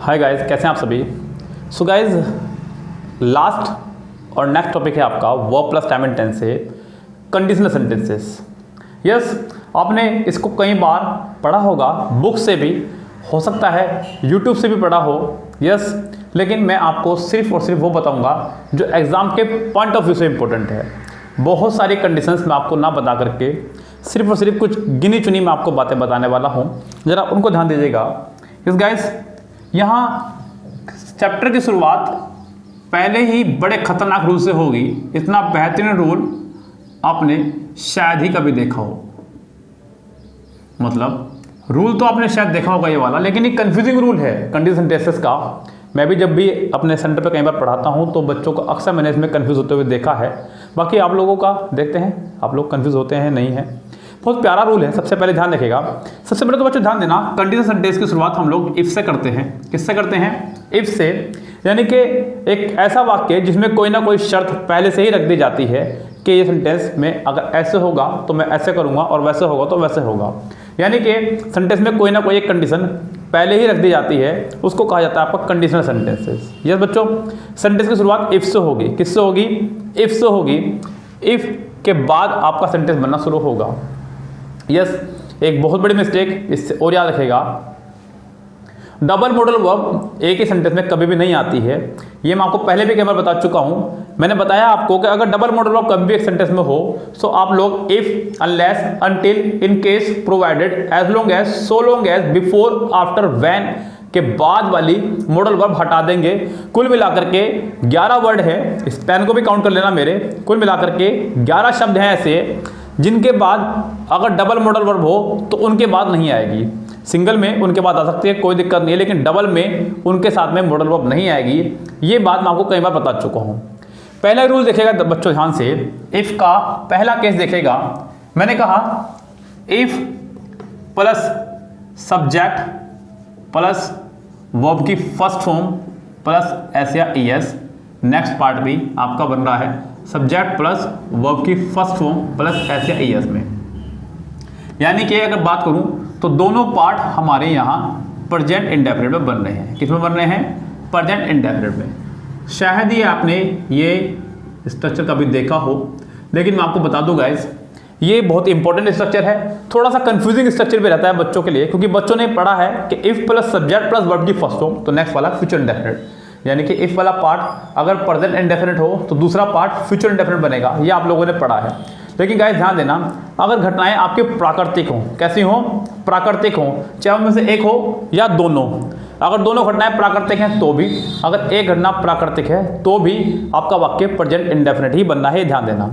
Hi guys, कैसे हैं आप सभी। सो गाइस, लास्ट और नेक्स्ट टॉपिक है आपका verb plus time and tense से कंडीशनल सेंटेंसेस। यस, आपने इसको कई बार पढ़ा होगा, बुक से भी हो सकता है, यूट्यूब से भी पढ़ा हो। यस, लेकिन मैं आपको सिर्फ और सिर्फ वो बताऊंगा जो एग्ज़ाम के पॉइंट ऑफ व्यू से इम्पोर्टेंट है। बहुत सारी कंडीशंस मैं आपको ना बता करके सिर्फ और सिर्फ कुछ गिनी चुनी मैं आपको बातें बताने वाला हूँ, ज़रा उनको ध्यान दीजिएगा। यस गाइस, यहाँ चैप्टर की शुरुआत पहले ही बड़े खतरनाक रूल से होगी। इतना बेहतरीन रूल आपने शायद ही कभी देखा हो। मतलब रूल तो आपने शायद देखा होगा ये वाला, लेकिन ये कंफ्यूजिंग रूल है कंडीशनल सेंटेंसेस का। मैं भी जब भी अपने सेंटर पे कई बार पढ़ाता हूँ तो बच्चों को अक्सर मैंने इसमें कंफ्यूज होते हुए देखा है। बाकी आप लोगों का देखते हैं, आप लोग कंफ्यूज होते हैं नहीं है। बहुत प्यारा रूल है। सबसे पहले ध्यान रखिएगा, सबसे पहले तो बच्चों ध्यान देना, कंडीशनल सेंटेंस की शुरुआत हम लोग इफ से करते हैं। किससे करते हैं? इफ से। यानी कि एक ऐसा वाक्य जिसमें कोई ना कोई शर्त पहले से ही रख दी जाती है कि ये सेंटेंस में अगर ऐसे होगा तो मैं ऐसे करूँगा और वैसे होगा तो वैसे होगा। यानी कि सेंटेंस में कोई ना कोई एक कंडीशन पहले ही रख दी जाती है, उसको कहा जाता है आपका कंडीशनल सेंटेंसेस। यस बच्चों, सेंटेंस की शुरुआत इफ से होगी। किससे होगी? इफ से होगी। इफ के बाद आपका सेंटेंस बनना शुरू होगा। यस, एक बहुत बड़ी मिस्टेक इससे और याद रखेगा, डबल मॉडल वर्ब एक ही सेंटेंस में कभी भी नहीं आती है। ये मैं आपको पहले भी कई बार बता चुका हूँ। मैंने बताया आपको कि अगर डबल मॉडल वर्ब कभी भी एक सेंटेंस में हो तो आप लोग if, unless, until, in case, provided, as long as, so long as, before, after, when के बाद वाली मॉडल वर्ब हटा देंगे। कुल मिलाकर के 11 वर्ड है, इस पेन को भी काउंट कर लेना मेरे। कुल मिलाकर के 11 शब्द हैं ऐसे जिनके बाद अगर डबल मॉडल वर्ब हो तो उनके बाद नहीं आएगी। सिंगल में उनके बाद आ सकती है, कोई दिक्कत नहीं है, लेकिन डबल में उनके साथ में मॉडल वर्ब नहीं आएगी। ये बात मैं आपको कई बार बता चुका हूँ। पहला रूल देखेगा बच्चों ध्यान से, इफ का पहला केस देखेगा। मैंने कहा if plus subject plus verb की फर्स्ट फॉर्म प्लस एस या ईएस। नेक्स्ट पार्ट भी आपका बन रहा है सब्जेक्ट प्लस वर्ब की फर्स्ट फॉर्म प्लस एस या ईएस में। यानी कि अगर बात करूं तो दोनों पार्ट हमारे यहाँ प्रेजेंट इंडेफिनिट में बन रहे हैं। किस में बन रहे हैं? प्रेजेंट इंडेफिनिट में। शायद ही आपने ये स्ट्रक्चर कभी देखा हो, लेकिन मैं आपको बता दूं गाइस, ये बहुत इंपॉर्टेंट स्ट्रक्चर है। थोड़ा सा कंफ्यूजिंग स्ट्रक्चर भी रहता है बच्चों के लिए, क्योंकि बच्चों ने पढ़ा है कि if plus subject plus verb की फर्स्ट फॉर्म तो नेक्स्ट वाला फ्यूचर इंडेफिनिट। यानी कि इफ वाला पार्ट अगर प्रेजेंट इंडेफिनिट हो तो दूसरा पार्ट फ्यूचर इंडेफिनिट बनेगा। ये आप लोगों ने पढ़ा है। लेकिन गाइस ध्यान देना, अगर घटनाएं आपके प्राकृतिक हों, कैसी हों? प्राकृतिक हों, चाहे उनमें से एक हो या दोनों। अगर दोनों घटनाएं प्राकृतिक हैं तो भी, अगर एक घटना प्राकृतिक है तो भी आपका वाक्य प्रेजेंट इंडेफिनिट ही बनना है, ध्यान देना।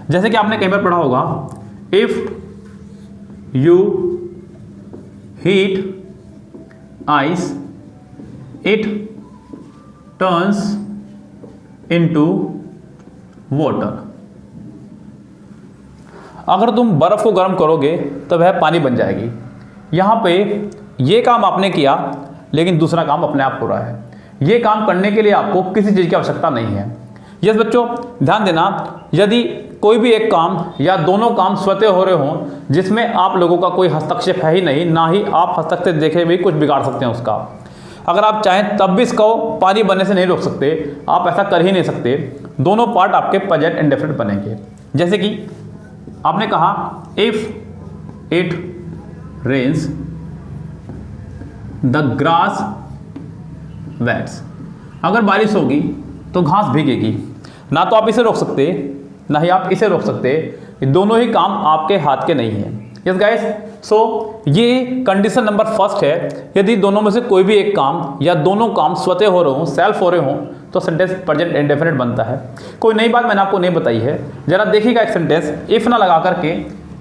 जैसे कि आपने कई बार पढ़ा होगा, if you heat ice it turns into water. अगर तुम बर्फ को गर्म करोगे तो वह पानी बन जाएगी। यहाँ पे ये काम आपने किया, लेकिन दूसरा काम अपने आप हो रहा है। ये काम करने के लिए आपको किसी चीज़ की आवश्यकता नहीं है। यस बच्चों, ध्यान देना, यदि कोई भी एक काम या दोनों काम स्वतः हो रहे हों जिसमें आप लोगों का कोई हस्तक्षेप है ही नहीं, ना ही आप हस्तक्षेप देखे भी कुछ बिगाड़ सकते हैं उसका। अगर आप चाहें तब भी इसको पानी बनने से नहीं रोक सकते, आप ऐसा कर ही नहीं सकते। दोनों पार्ट आपके प्रेजेंट इंडेफिनिट बनेंगे। जैसे कि आपने कहा if it rains the grass wets. अगर बारिश होगी तो घास भीगेगी। ना तो आप इसे रोक सकते, ना ही आप इसे रोक सकते। दोनों ही काम आपके हाथ के नहीं हैं। यस गाइस, सो ये कंडीशन नंबर फर्स्ट है। यदि दोनों में से कोई भी एक काम या दोनों काम स्वतः हो रहे हों, सेल्फ हो रहे हों, तो सेंटेंस प्रेजेंट इंडेफिनिट बनता है। कोई नई बात मैंने आपको नहीं बताई है, जरा देखिएगा एक सेंटेंस इफ ना लगा करके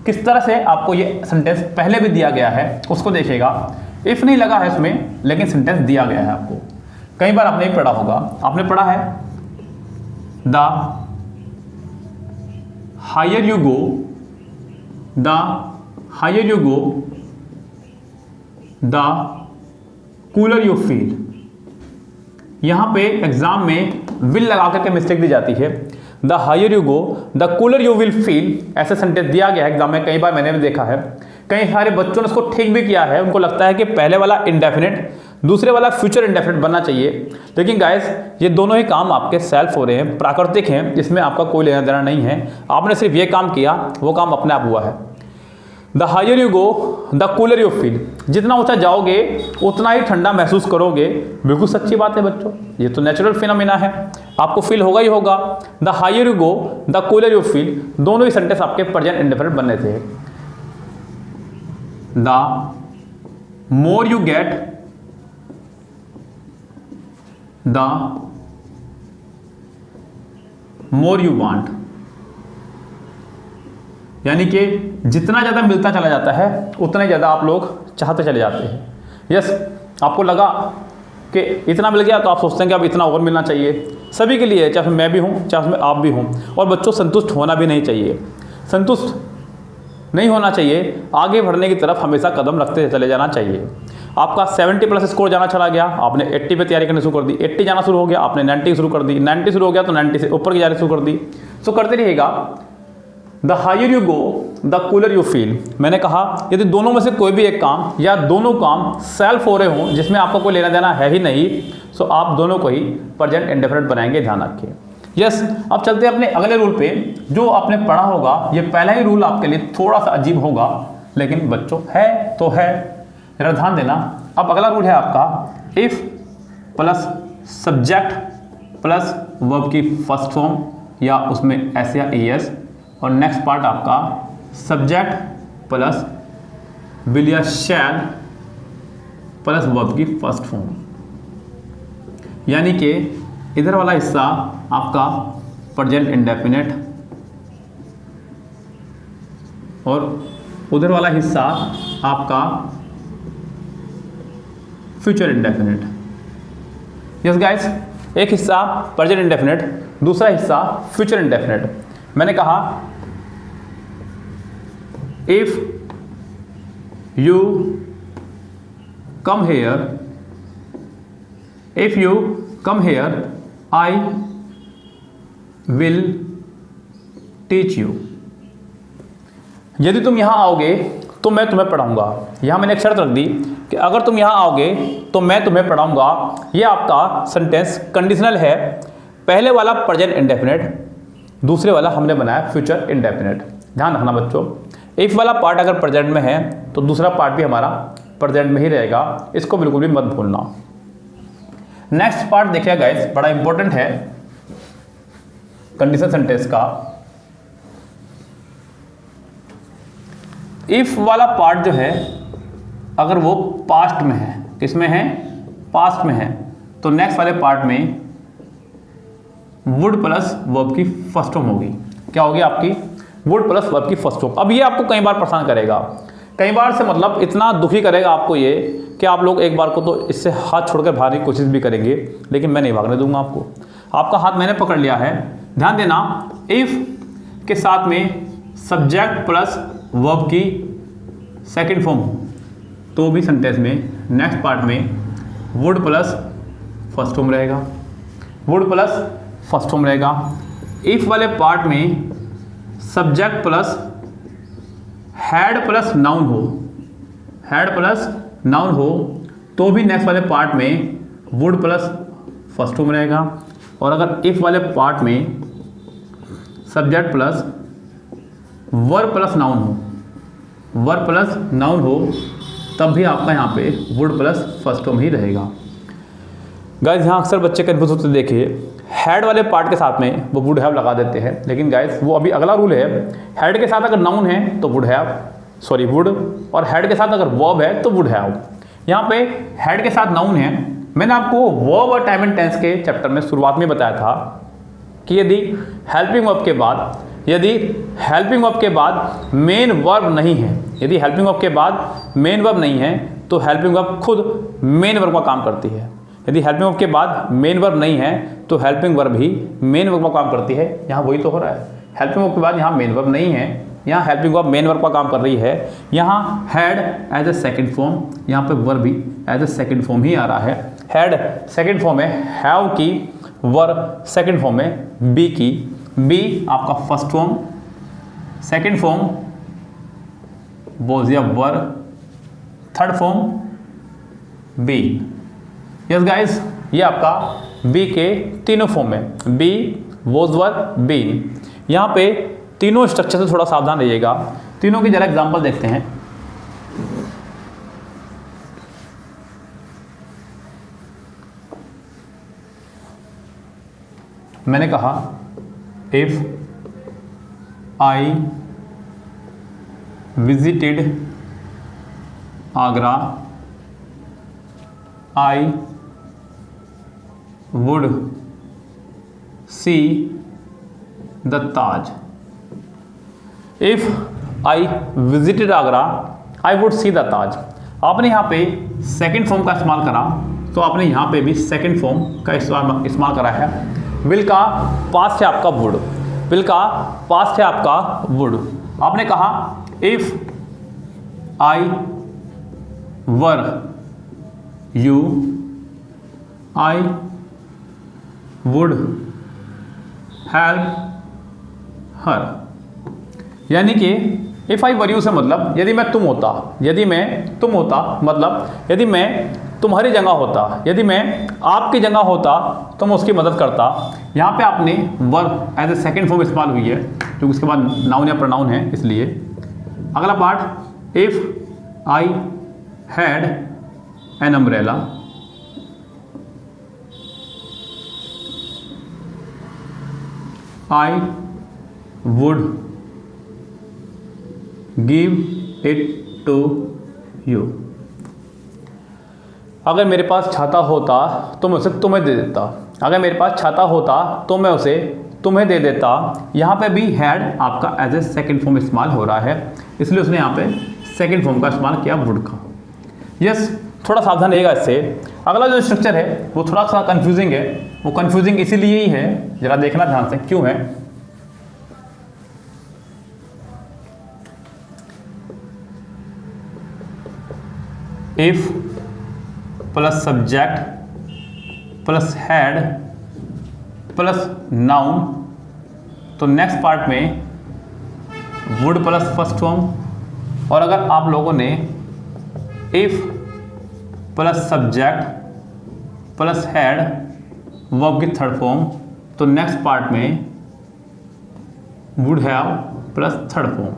किस तरह से आपको ये सेंटेंस पहले भी दिया गया है, उसको देखिएगा। इफ नहीं लगा है इसमें, लेकिन सेंटेंस दिया गया है आपको। कई बार आपने पढ़ा होगा, आपने पढ़ा है the higher you go, the higher you go the cooler you feel. यहां पे एग्जाम में विल लगा करके मिस्टेक दी जाती है। The higher you go the cooler you will feel, ऐसे सेंटेंस दिया गया है एग्जाम में, कई बार मैंने भी देखा है। कई सारे बच्चों ने उसको ठीक भी किया है। उनको लगता है कि पहले वाला इंडेफिनिट दूसरे वाला फ्यूचर इंडेफिनिट बनना चाहिए। लेकिन गाइस ये दोनों ही काम आपके सेल्फ हो रहे हैं, प्राकृतिक हैं, इसमें आपका कोई लेना देना नहीं है। आपने सिर्फ ये काम किया, वो काम अपने आप हुआ है। The higher you go the cooler you feel, जितना ऊंचा जाओगे उतना ही ठंडा महसूस करोगे। बिल्कुल सच्ची बात है बच्चों, ये तो नेचुरल फिनोमिना है, आपको फील होगा ही होगा। The higher you go the cooler you feel, दोनों ही सेंटेंस आपके प्रेजेंट इंडेफिनिट बनने थे। The more you get the more you want, यानी कि जितना ज़्यादा मिलता चला जाता है उतना ही ज़्यादा आप लोग चाहते चले जाते हैं। यस, आपको लगा कि इतना मिल गया तो आप सोचते हैं कि अब इतना और मिलना चाहिए। सभी के लिए, चाहे मैं भी हूँ चाहे उसमें आप भी हों। और बच्चों संतुष्ट होना भी नहीं चाहिए, संतुष्ट नहीं होना चाहिए, आगे बढ़ने की तरफ हमेशा कदम रखते चले जाना चाहिए। आपका 70 प्लस स्कोर जाना चला गया, आपने 80 पे तैयारी करनी शुरू कर दी, 80 जाना शुरू हो गया, आपने 90 शुरू कर दी, 90 शुरू हो गया तो 90 से ऊपर की जानी शुरू कर दी। तो करते रहिएगा। The higher you go the cooler you feel, मैंने कहा यदि दोनों में से कोई भी एक काम या दोनों काम सेल्फ हो रहे हों जिसमें आपका कोई लेना देना है ही नहीं, तो आप दोनों को ही प्रेजेंट इंडेफिनिट बनाएंगे, ध्यान रखिए। यस, अब चलते हैं अपने अगले रूल पे। जो आपने पढ़ा होगा, ये पहला ही रूल आपके लिए थोड़ा सा अजीब होगा, लेकिन बच्चों है तो है, जरा ध्यान देना। अब अगला रूल है आपका if plus subject plus verb की फर्स्ट फॉर्म, या उसमें एस या एस, और नेक्स्ट पार्ट आपका सब्जेक्ट प्लस विल या शैल प्लस वर्ब की फर्स्ट फॉर्म, यानी कि इधर वाला हिस्सा आपका प्रेजेंट इंडेफिनिट और उधर वाला हिस्सा आपका फ्यूचर इंडेफिनिट। यस गाइस, एक हिस्सा प्रेजेंट इंडेफिनिट, दूसरा हिस्सा फ्यूचर इंडेफिनिट। मैंने कहा if you come here, if you come here I will teach you, यदि तुम यहां आओगे तो मैं तुम्हें पढ़ाऊंगा। यहां मैंने एक शर्त रख दी कि अगर तुम यहां आओगे तो मैं तुम्हें पढ़ाऊंगा। यह आपका सेंटेंस कंडीशनल है। पहले वाला प्रेजेंट इंडेफिनिट, दूसरे वाला हमने बनाया फ्यूचर इंडेफिनिट। ध्यान रखना बच्चों, इफ वाला पार्ट अगर प्रेजेंट में है तो दूसरा पार्ट भी हमारा प्रेजेंट में ही रहेगा, इसको बिल्कुल भी मत भूलना। नेक्स्ट पार्ट देखिए गाइस, बड़ा इंपॉर्टेंट है कंडीशन सेंटेंस का। इफ वाला पार्ट जो है अगर वो पास्ट में है, किसमें है, पास्ट में है, तो नेक्स्ट वाले पार्ट में वुड प्लस वर्ब की फर्स्ट फॉर्म होगी। क्या होगी आपकी, वुड प्लस वर्ब की फर्स्ट फॉर्म। अब ये आपको कई बार परेशान करेगा, कई बार से मतलब इतना दुखी करेगा आपको ये कि आप लोग एक बार को तो इससे हाथ छोड़कर भागने की कोशिश भी करेंगे, लेकिन मैं नहीं भागने दूंगा आपको। आपका हाथ मैंने पकड़ लिया है। ध्यान देना, इफ के साथ में सब्जेक्ट प्लस वर्ब की सेकंड फॉर्म तो भी सेंटेंस में नेक्स्ट पार्ट में वुड प्लस फर्स्ट फॉर्म रहेगा, वुड प्लस फर्स्ट फॉर्म रहेगा। इफ वाले पार्ट में subject plus had plus noun हो, हैड प्लस नाउन हो तो भी नेक्स्ट वाले पार्ट में वुड प्लस फर्स्ट फॉर्म रहेगा। और अगर इफ वाले पार्ट में subject plus verb plus noun हो, वर्ब प्लस नाउन हो, तब भी आपका यहाँ पे वुड प्लस फर्स्ट फॉर्म ही रहेगा। गाइस यहाँ अक्सर बच्चे कंफ्यूज होते देखिए, हैड वाले पार्ट के साथ में वो वुड हैव लगा देते हैं, लेकिन गाइस वो अभी अगला रूल है, हैड के साथ अगर नाउन है तो वुड हैव, सॉरी वुड, और हैड के साथ अगर वर्ब है तो वुड हैव। यहाँ पे हैड के साथ नाउन है। मैंने आपको वर्ब और टाइम एंड टेंस के चैप्टर में शुरुआत में बताया था कि यदि हेल्पिंग वर्ब के बाद, यदि हेल्पिंग वर्ब के बाद मेन वर्ब नहीं है, यदि हेल्पिंग वर्ब के बाद मेन वर्ब नहीं है तो हेल्पिंग वर्ब खुद मेन वर्ब का काम करती है। यदि हेल्पिंग वर्ब के बाद मेन वर्ब नहीं है तो हेल्पिंग वर्ब ही मेन वर्ब का काम करती है। यहाँ वही तो हो रहा है, हेल्पिंग वर्ब के बाद यहाँ मेन वर्ब नहीं है, यहाँ हेल्पिंग वर्ब मेन वर्ब का काम कर रही है। यहाँ had as a second form, यहाँ पे वर्ब भी एज ए सेकंड फॉर्म ही आ रहा है। हैड सेकंड फॉर्म है हैव की, वर्ब सेकंड फॉर्म है बी की, बी आपका first form, second form was या verb, third form be. Yes guys, ये आपका बी के तीनों फॉर्म है, बी, वॉज, वर, बीन। यहाँ पे तीनों स्ट्रक्चर से थोड़ा सावधान रहिएगा। तीनों की जरा एग्जांपल देखते हैं। मैंने कहा if I visited Agra I would see the Taj. If I visited Agra I would see the Taj. आपने यहाँ पे सेकंड फॉर्म का इस्तेमाल करा, तो आपने यहाँ पे भी सेकंड फॉर्म का इस्तेमाल करा है। विल का पास्ट है आपका वुड, विल का पास्ट है आपका वुड। आपने कहा if I were you I would help her. यानी कि इफ आई वर यू से मतलब यदि मैं तुम होता, यदि मैं तुम होता मतलब यदि मैं तुम्हारी जगह होता, यदि मैं आपकी जगह होता तो मैं उसकी मदद करता। यहाँ पे आपने verb as a second form इस्तेमाल हुई है, क्योंकि उसके बाद नाउन या प्रोनाउन है इसलिए। अगला part, if I had an umbrella I would give it to you. अगर मेरे पास छाता होता तो मैं उसे तुम्हें दे देता। अगर मेरे पास छाता होता तो मैं उसे तुम्हें दे देता। यहाँ पे भी हैड आपका एज ए सेकेंड फॉर्म इस्तेमाल हो रहा है, इसलिए उसने यहाँ पे सेकेंड फॉर्म का इस्तेमाल किया वुड का। यस, थोड़ा सावधान रहेगा इससे। अगला जो स्ट्रक्चर है वो थोड़ा सा कंफ्यूजिंग है। वो कंफ्यूजिंग इसीलिए ही है, जरा देखना ध्यान से क्यों है। If plus subject plus had plus noun, तो नेक्स्ट पार्ट में वुड प्लस फर्स्ट फॉर्म। और अगर आप लोगों ने if plus subject plus had verb की थर्ड फॉर्म, तो नेक्स्ट पार्ट में would have plus third form,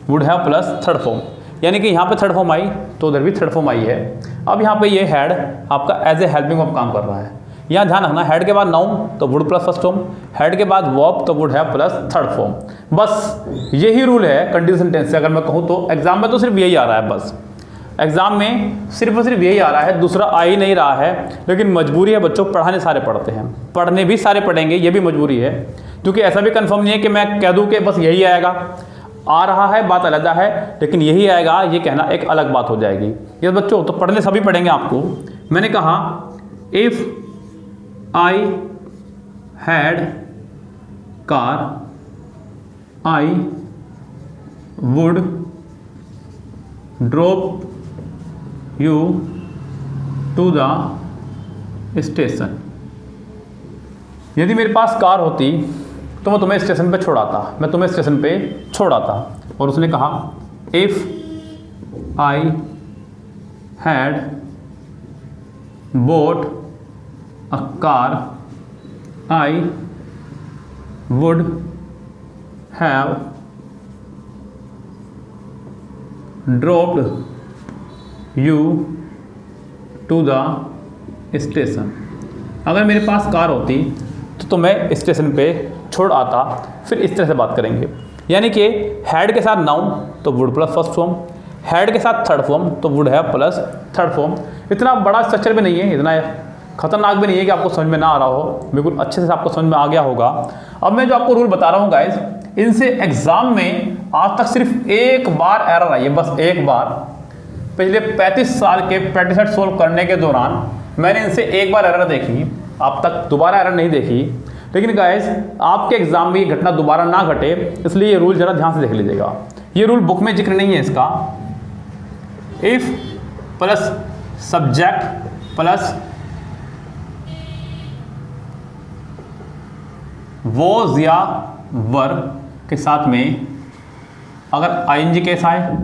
would have plus third form. यानी कि यहाँ पे थर्ड फॉर्म आई तो उधर भी थर्ड फॉर्म आई है। अब यहाँ पे ये हैड आपका एज ए हेल्पिंग वर्ब काम कर रहा है। यहाँ ध्यान रखना, हेड के बाद नाउन तो would plus first form, head के बाद वर्ब तो would have plus third form. बस यही रूल है कंडीशन टेंस से। अगर मैं कहूँ तो एग्जाम में तो सिर्फ यही आ रहा है, बस एग्जाम में सिर्फ और सिर्फ यही आ रहा है, दूसरा आ ही नहीं रहा है। लेकिन मजबूरी है बच्चों, पढ़ाने सारे पढ़ते हैं, पढ़ने भी सारे पढ़ेंगे, ये भी मजबूरी है। क्योंकि ऐसा भी कंफर्म नहीं है कि मैं कह दूँ कि बस यही आएगा। आ रहा है बात अलग है, लेकिन यही आएगा ये कहना एक अलग बात हो जाएगी। ये बच्चों तो पढ़ने सभी पढ़ेंगे आपको। मैंने कहा if I had car I would drop you to the station. यदि मेरे पास कार होती तो मैं तुम्हें स्टेशन पे छोड़ाता, मैं तुम्हें स्टेशन पे छोड़ाता। और उसने कहा if I had bought a car I would have dropped you to the station. अगर मेरे पास कार होती तो मैं स्टेशन पे छोड़ आता। फिर इस तरह से बात करेंगे, यानी कि हैड के साथ नाउन तो would plus first form, had के साथ थर्ड फॉर्म तो would have plus third form. इतना बड़ा स्ट्रक्चर भी नहीं है, इतना खतरनाक भी नहीं है कि आपको समझ में ना आ रहा हो, बिल्कुल अच्छे से आपको समझ में आ गया होगा। अब मैं जो आपको रूल बता रहा हूँ गाइज, इनसे एग्जाम में आज तक सिर्फ एक बार एरर आई है, बस एक बार। पिछले 35 साल के प्रैक्टिस सेट सोल्व करने के दौरान मैंने इनसे एक बार एरर देखी, अब तक दोबारा एरर नहीं देखी। लेकिन गाइस आपके एग्जाम में ये घटना दोबारा ना घटे, इसलिए ये रूल जरा ध्यान से देख लीजिएगा। ये रूल बुक में जिक्र नहीं है इसका। If plus subject plus was या वर्ब के साथ में अगर आईएनजी केस आए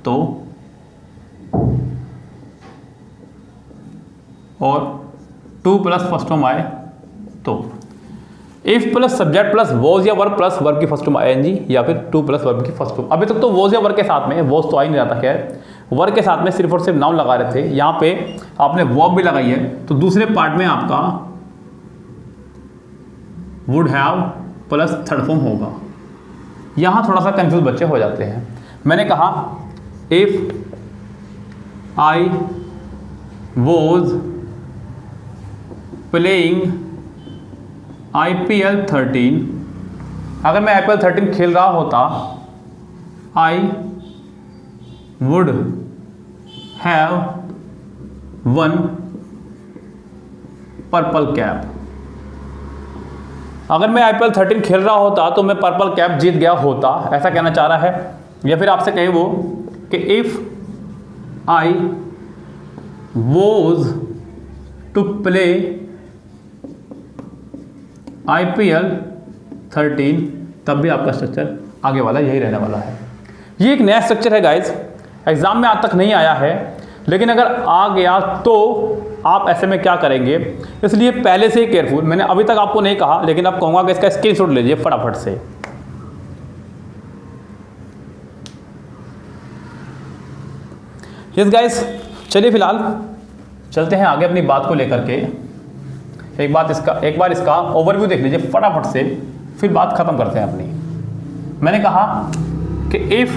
तो और टू प्लस फर्स्ट फॉर्म आए तो if plus subject plus was या वर्ब प्लस वर्ब की फर्स्ट फॉर्म आएंगी, या फिर टू प्लस वर्ब की फर्स्ट फॉर्म। अभी तक तो वॉज या वर्ब के साथ में, वॉज तो आ ही नहीं रहा था, खैर वर्ब के साथ में सिर्फ और सिर्फ नाउन लगा रहे थे। यहाँ पे आपने वर्ब भी लगाई है, तो दूसरे पार्ट में आपका would have plus third form होगा। यहाँ थोड़ा सा कंफ्यूज बच्चे हो जाते हैं। मैंने कहा if I was playing IPL 13, अगर मैं IPL 13 खेल रहा होता, आई would have one purple cap. अगर मैं IPL 13 खेल रहा होता तो मैं पर्पल कैप जीत गया होता, ऐसा कहना चाह रहा है। या फिर आपसे कहे वो कि if I was to play IPL 13, तब भी आपका स्ट्रक्चर आगे वाला यही रहने वाला है। ये एक नया स्ट्रक्चर है गाइज, एग्जाम में आज तक नहीं आया है, लेकिन अगर आ गया तो आप ऐसे में क्या करेंगे, इसलिए पहले से ही केयरफुल। मैंने अभी तक आपको नहीं कहा, लेकिन अब कहूँगा कि इसका स्क्रीनशॉट लीजिए फटाफट से। यस गाइज, चलिए फिलहाल चलते हैं आगे अपनी बात को लेकर के। एक बार इसका ओवरव्यू देख लीजिए फटाफट से, फिर बात खत्म करते हैं अपनी। मैंने कहा कि इफ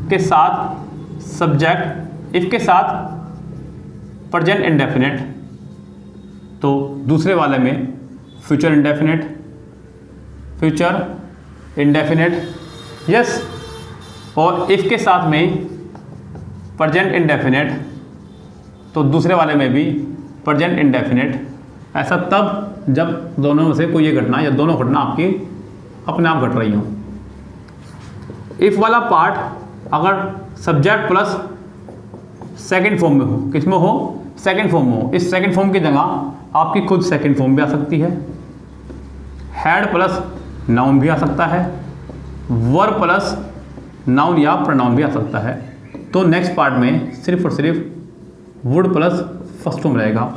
के साथ सब्जेक्ट, इफ के साथ प्रेजेंट इंडेफिनिट, तो दूसरे वाले में फ्यूचर इंडेफिनिट, यस। और इफ के साथ में प्रेजेंट इंडेफिनिट, तो दूसरे वाले में भी प्रेजेंट इंडेफिनिट। ऐसा तब जब दोनों में से कोई ये घटना या दोनों घटना आपकी अपने आप घट रही हो। इफ वाला पार्ट अगर सब्जेक्ट प्लस सेकंड फॉर्म में हो, किस में हो, सेकंड फॉर्म में हो, इस सेकंड फॉर्म की जगह आपकी खुद सेकंड फॉर्म भी आ सकती है, हैड प्लस नाउन भी आ सकता है, वर्ब प्लस नाउन या प्रोनाउन भी आ सकता है। तो नेक्स्ट पार्ट में सिर्फ और सिर्फ वुड प्लस फर्स्ट फॉर्म रहेगा।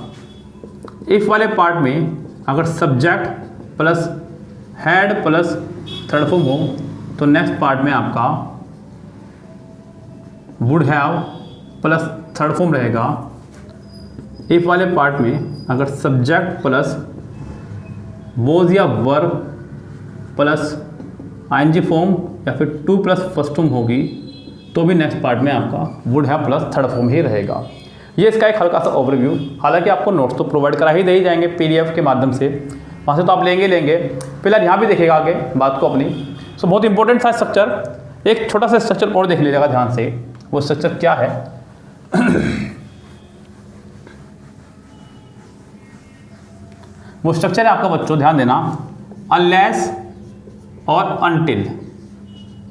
इफ वाले पार्ट में अगर subject plus had plus third form हो, तो नेक्स्ट पार्ट में आपका would have plus third form रहेगा। इफ वाले पार्ट में अगर सब्जेक्ट प्लस वॉज या वर्ब प्लस आईएनजी फॉर्म या फिर टू प्लस फर्स्ट फॉर्म होगी, तो भी नेक्स्ट पार्ट में आपका would have plus third form ही रहेगा। ये इसका एक हल्का सा ओवरव्यू। हालांकि आपको नोट्स तो प्रोवाइड करा ही दे ही जाएंगे PDF के माध्यम से, वहाँ से तो आप लेंगे। फिलहाल यहाँ भी देखिएगा आगे बात को अपनी। सो बहुत इंपॉर्टेंट था स्ट्रक्चर। एक छोटा सा स्ट्रक्चर और देख लीजिएगा ध्यान से, वो स्ट्रक्चर क्या है। वो स्ट्रक्चर है आपका बच्चों, ध्यान देना, अनलेस और अनटिल,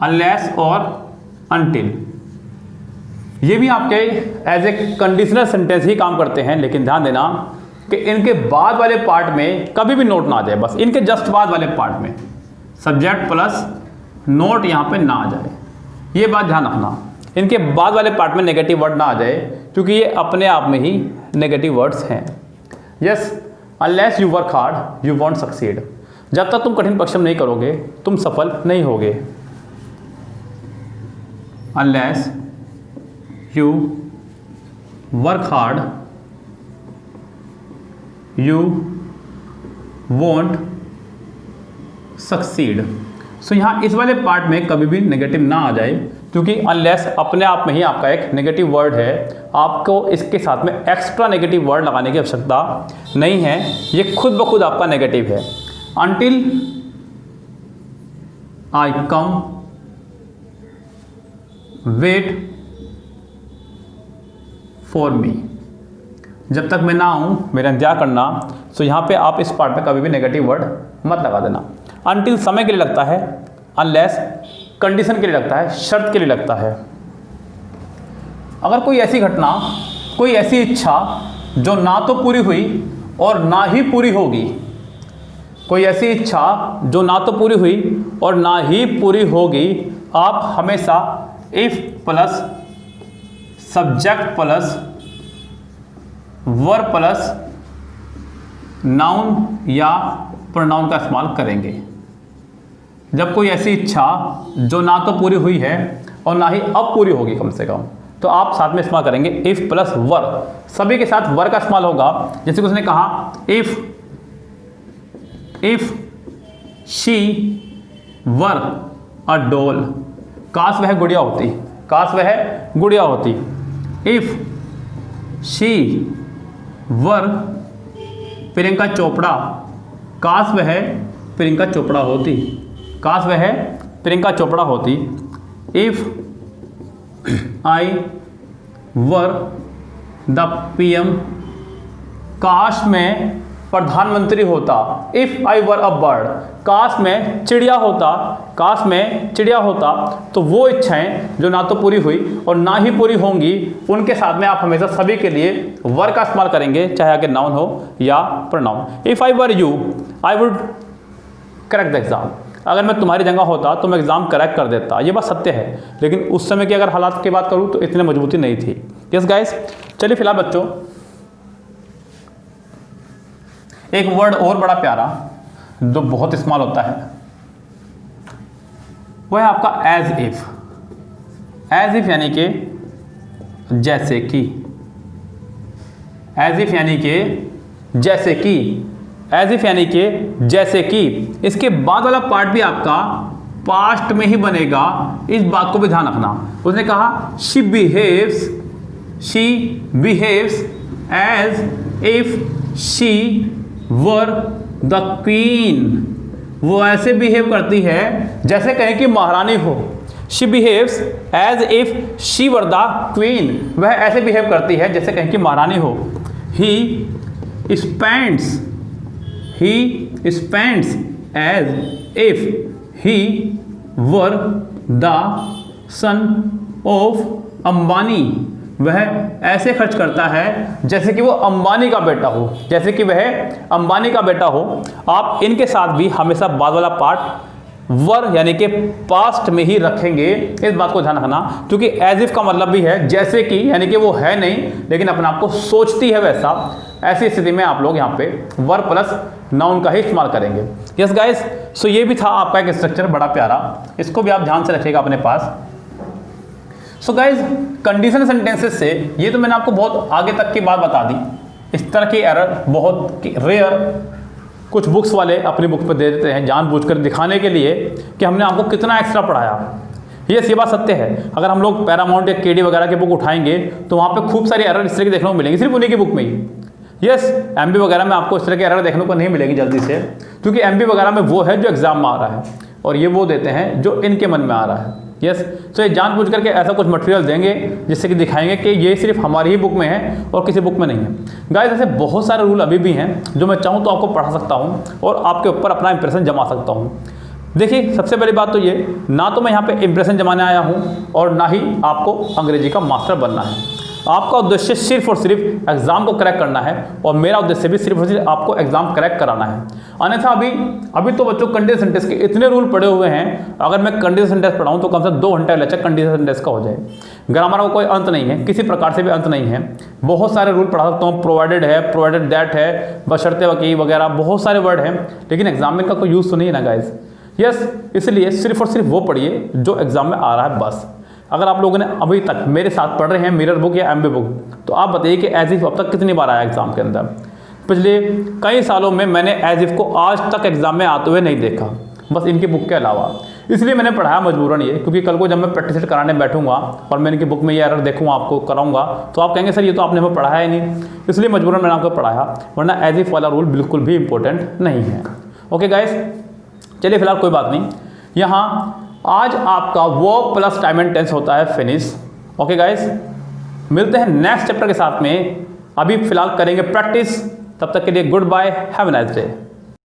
अनलेस और अनटिल। ये भी आपके एज ए कंडीशनल सेंटेंस ही काम करते हैं, लेकिन ध्यान देना कि इनके बाद वाले पार्ट में कभी भी नोट ना आ जाए। बस इनके जस्ट बाद वाले पार्ट में सब्जेक्ट प्लस नोट यहाँ पे ना आ जाए, ये बात ध्यान रखना। इनके बाद वाले पार्ट में नेगेटिव वर्ड ना आ जाए, क्योंकि ये अपने आप में ही नेगेटिव वर्ड्स हैं। Yes, unless you work hard you want succeed. जब तक तुम कठिन परिश्रम नहीं करोगे तुम सफल नहीं होगे। Unless you work hard you won't succeed। सो यहाँ इस वाले पार्ट में कभी भी नेगेटिव ना आ जाए, क्योंकि अनलेस अपने आप में ही आपका एक नेगेटिव वर्ड है। आपको इसके साथ में एक्स्ट्रा नेगेटिव वर्ड लगाने की आवश्यकता नहीं है, ये खुद ब खुद आपका नेगेटिव है। Until I come wait for me, जब तक मैं ना आऊँ मेरा इंतजार करना। सो यहाँ पे आप इस पार्ट में कभी भी नेगेटिव वर्ड मत लगा देना। अनटिल समय के लिए लगता है, अनलेस कंडीशन के लिए लगता है, शर्त के लिए लगता है। अगर कोई ऐसी घटना, कोई ऐसी इच्छा जो ना तो पूरी हुई और ना ही पूरी होगी, कोई ऐसी इच्छा जो ना तो पूरी हुई और ना ही पूरी होगी, आप हमेशा if plus subject plus verb plus noun या प्रोनाउन का इस्तेमाल करेंगे जब कोई ऐसी इच्छा जो ना तो पूरी हुई है और ना ही अब पूरी होगी कम से कम, तो आप साथ में इस्तेमाल करेंगे इफ प्लस वर। सभी के साथ वर का इस्तेमाल होगा। जैसे कि उसने कहा if she were a doll, काश वह गुड़िया होती, काश वह गुड़िया होती। इफ शी वर प्रियंका चोपड़ा, काश वह प्रियंका चोपड़ा होती, काश वह प्रियंका चोपड़ा होती। If I were the PM, काश मैं प्रधानमंत्री होता। If I were a bird, काश मैं चिड़िया होता, काश मैं चिड़िया होता। तो वो इच्छाएं जो ना तो पूरी हुई और ना ही पूरी होंगी, उनके साथ में आप हमेशा सभी के लिए वर का इस्तेमाल करेंगे, चाहे आगे नाउन हो या pronoun. If I were you I would correct the exam, अगर मैं तुम्हारी जगह होता तो मैं एग्जाम करेक्ट कर देता। ये बात सत्य है, लेकिन उस समय की अगर हालात की बात करूँ तो इतनी मजबूती नहीं थी। यस गाइस, चलिए फिलहाल बच्चों एक वर्ड और बड़ा प्यारा जो बहुत इस्तेमाल होता है वह है आपका एज इफ। एज इफ यानी कि जैसे कि, एज इफ यानी कि जैसे कि, एज इफ यानी कि जैसे कि। इसके बाद वाला पार्ट भी आपका पास्ट में ही बनेगा, इस बात को भी ध्यान रखना। उसने कहा she behaves as if she were the queen, वो ऐसे बिहेव करती है जैसे कहें कि महारानी हो। She behaves as if she were the queen, वह ऐसे बिहेव करती है जैसे कहें कि महारानी हो। He spends as if he were the son of Ambani, वह ऐसे खर्च करता है जैसे कि वो अंबानी का बेटा हो, जैसे कि वह अंबानी का बेटा हो। आप इनके साथ भी हमेशा बाद वाला पार्ट वर यानी कि पास्ट में ही रखेंगे, इस बात को ध्यान रखना। क्योंकि एज इफ का मतलब भी है जैसे कि, यानी कि वो है नहीं लेकिन अपने आप को सोचती है वैसा। ऐसी स्थिति में आप लोग यहाँ पे वर प्लस नाउन का ही इस्तेमाल करेंगे। यस गाइस, सो ये भी था आपका एक स्ट्रक्चर बड़ा प्यारा, इसको भी आप ध्यान से रखिएगा अपने पास। सो गाइज, कंडीशन सेंटेंसेस से ये तो मैंने आपको बहुत आगे तक की बात बता दी। इस तरह की एरर बहुत रेयर कुछ बुक्स वाले अपनी बुक पर दे देते हैं जानबूझकर दिखाने के लिए कि हमने आपको कितना एक्स्ट्रा पढ़ाया। ये बात सत्य है। अगर हम लोग पैरामाउंट या केडी वगैरह की बुक उठाएंगे तो वहाँ पे खूब सारी एरर इस तरह की देखने को मिलेंगी, सिर्फ उन्हीं की बुक में ही। यस, एमबी वगैरह में आपको इस तरह की एरर देखने को नहीं मिलेगी जल्दी से, क्योंकि एमबी वगैरह में वो है जो एग्जाम में आ रहा है और ये वो देते हैं जो इनके मन में आ रहा है। यस, तो ये जानबूझ करके ऐसा कुछ मटेरियल देंगे जिससे कि दिखाएंगे कि ये सिर्फ हमारी ही बुक में है और किसी बुक में नहीं है। गाइस, ऐसे बहुत सारे रूल अभी भी हैं जो मैं चाहूँ तो आपको पढ़ा सकता हूँ और आपके ऊपर अपना इंप्रेशन जमा सकता हूँ। देखिए, सबसे पहली बात तो ये, ना तो मैं यहाँ पे इंप्रेशन जमाने आया हूँ और ना ही आपको अंग्रेजी का मास्टर बनना है। आपका उद्देश्य सिर्फ और सिर्फ एग्जाम को क्रैक करना है और मेरा उद्देश्य भी सिर्फ और सिर्फ आपको एग्जाम क्रैक कराना है। अन्यथा अभी तो बच्चों कंडीशन सेंटेंस के इतने रूल पड़े हुए हैं, अगर मैं कंडीशन सेंटेंस पढ़ाऊँ तो कम से कम 2 घंटे लेक्चर कंडीशन सेंटेंस का हो जाए। ग्रामर का कोई अंत नहीं है, किसी प्रकार से भी अंत नहीं है। बहुत सारे रूल पढ़ा सकता हूँ, प्रोवाइडेड है, प्रोवाइडेड दैट है, बशर्ते वकी वगैरह बहुत सारे वर्ड हैं, लेकिन एग्जाम में इनका कोई यूज़ तो नहीं है ना गाइज। यस, इसलिए सिर्फ और सिर्फ वो पढ़िए जो एग्जाम में आ रहा है बस। अगर आप लोगों ने अभी तक मेरे साथ पढ़ रहे हैं मिरर बुक या एमबी बुक, तो आप बताइए कि एज इफ अब तक कितनी बार आया एग्जाम के अंदर। पिछले कई सालों में मैंने एज इफ को आज तक एग्जाम में आते हुए नहीं देखा, बस इनकी बुक के अलावा। इसलिए मैंने पढ़ाया मजबूरन ये, क्योंकि कल को जब मैं प्रैक्टिस कराने बैठूंगा और मैं इनकी बुक में ये एरर देखूंगा, आपको कराऊंगा, तो आप कहेंगे सर ये तो आपने हमें पढ़ाया ही नहीं। इसलिए मजबूरन मैंने आपको पढ़ाया, वरना एज इफ वाला रूल बिल्कुल भी इंपॉर्टेंट नहीं है। ओके गाइस, चलिए फिलहाल कोई बात नहीं। यहाँ आज आपका verb plus time and tense होता है फिनिश। ओके गाइस, मिलते हैं नेक्स्ट चैप्टर के साथ में। अभी फिलहाल करेंगे प्रैक्टिस, तब तक के लिए good bye, have a nice day.